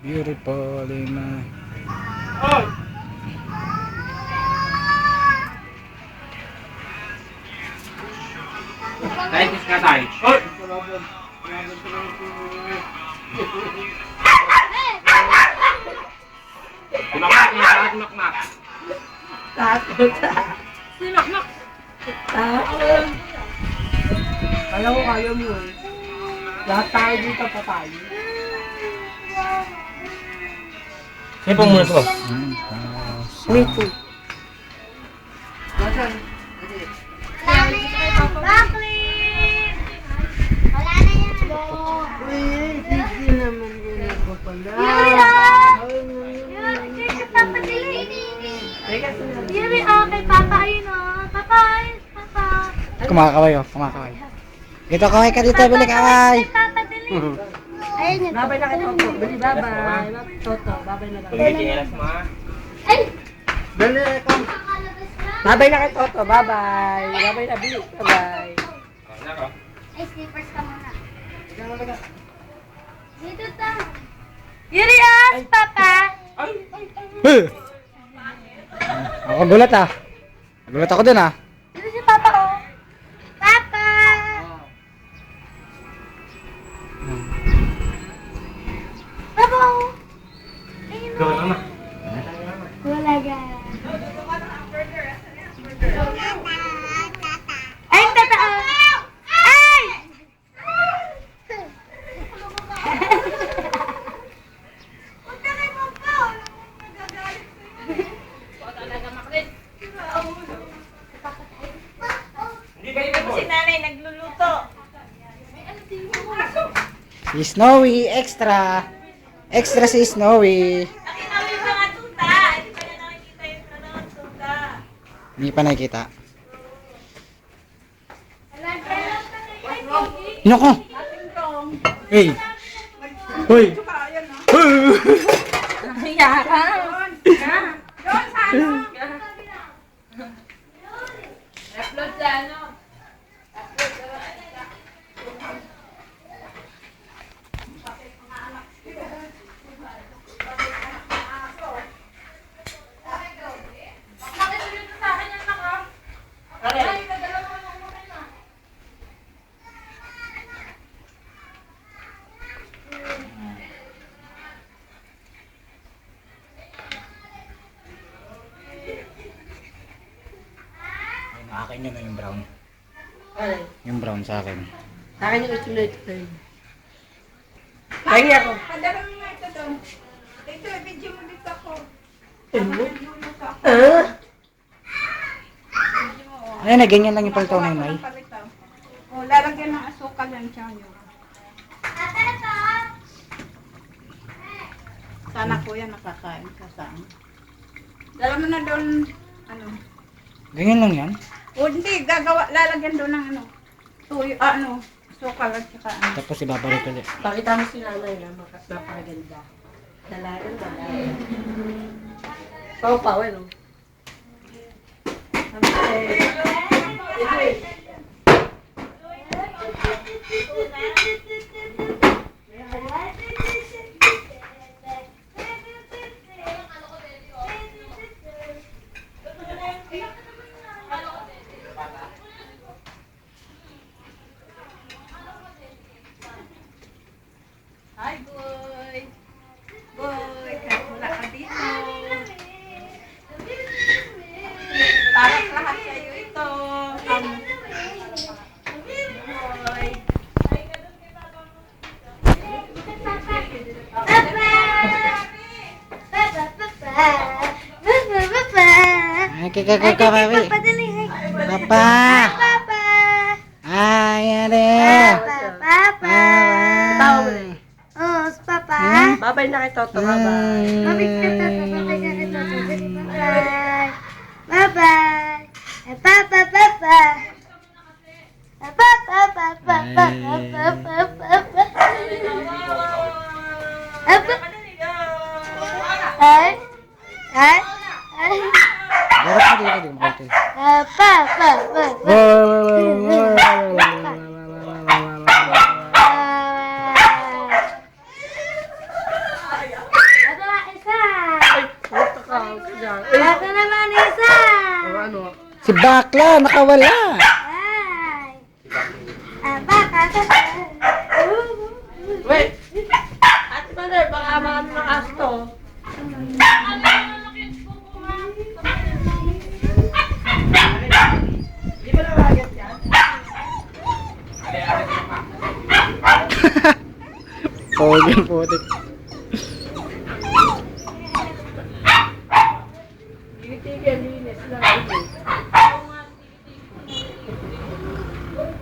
Beautiful in my... Tayo, kiss ka tayo. Oy! Knock-knock, knock-knock. Takot. Knock-knock. Takot. Kala ko kaya mo eh. Lahat tayo dito patay. Sino pong muna ito? Me too. Baklit! Wala na yan. Hindi naman yun ako pala. Yuri, kay Papa Dili. Yuri, kay Papa, ayun o. Papa, ayun, Papa. Kumakaway oh, kumakaway. Dito kaway ka dito, bili kaway. Kay Papa Dili. Ayun yun. Babay na kay Toto. Bili babay. Babay Toto. Babay na lang. Tumitingilas mo ha. Ay! Bili ko. Nakalabas na. Babay na kay Toto. Babay. Babay na Bili. Babay. Nako. Ay, slippers ka muna. Dito ta. Yuri, Papa. Ako gulat ah. Gulat ako dun ah. Dito si Papa, oh. Papa! Papa, oh. Ayun, oh. Gawin na. Wala ka. Ay, tata, oh. Ay! Huwag ka kay Papa. Nagagalit sa'yo. Hindi kayo na Si nanay nagluluto. Si Snowy, extra. Extra si Snowy. Nakita mo yung mga tuta. Hindi pa na nakikita yung mga tuta. Hindi pa nakikita. Nako! Hey! Hoy! Upload sa ano? Akin yun yung brown. Alay. Yung brown sa akin. Sa akin yung ito na ito. Pahingi ako. Padala mo nga ito doon. Ito, video mo dito ako. Ayun na, ganyan lang yung palitaw na yun ay. O, lalagyan ng asukal yan siya nyo. Sana kuya nakakain ka saan. Dala mo na doon, ano. Ganyan lang yan. O, hindi, lalagyan doon ng ano. Tuyo, asukal at saka ano. Tapos ibabalik ulit. Pakita mo si nanay na napakaganda. Dalayan, dalayan. Pao pa, ano? Hi, boy. Boy, wala ka dito. Para sa lahat sa iyo ito. Boy. Ay, kakawi. Papa, dali. Papa! Papa! Ay, ade! Papa! Tawa mo na. Oh, si Papa. Babay na kay Toto. Babay. Babay ka to, babay ka to, bye. Bye-bye. Papa, Papa. Papa, Papa, Papa, Papa, Papa. Ay? Ay? Ay? Dapat ka dito din, Marty. Papa, Papa. dyan. Ito naman isa. Ano? Si Bakla, nakawala. Ay. Baka. Wait! Ate Mother, baka maano ng asto. Di ba nawagat yan? Pogi, putik.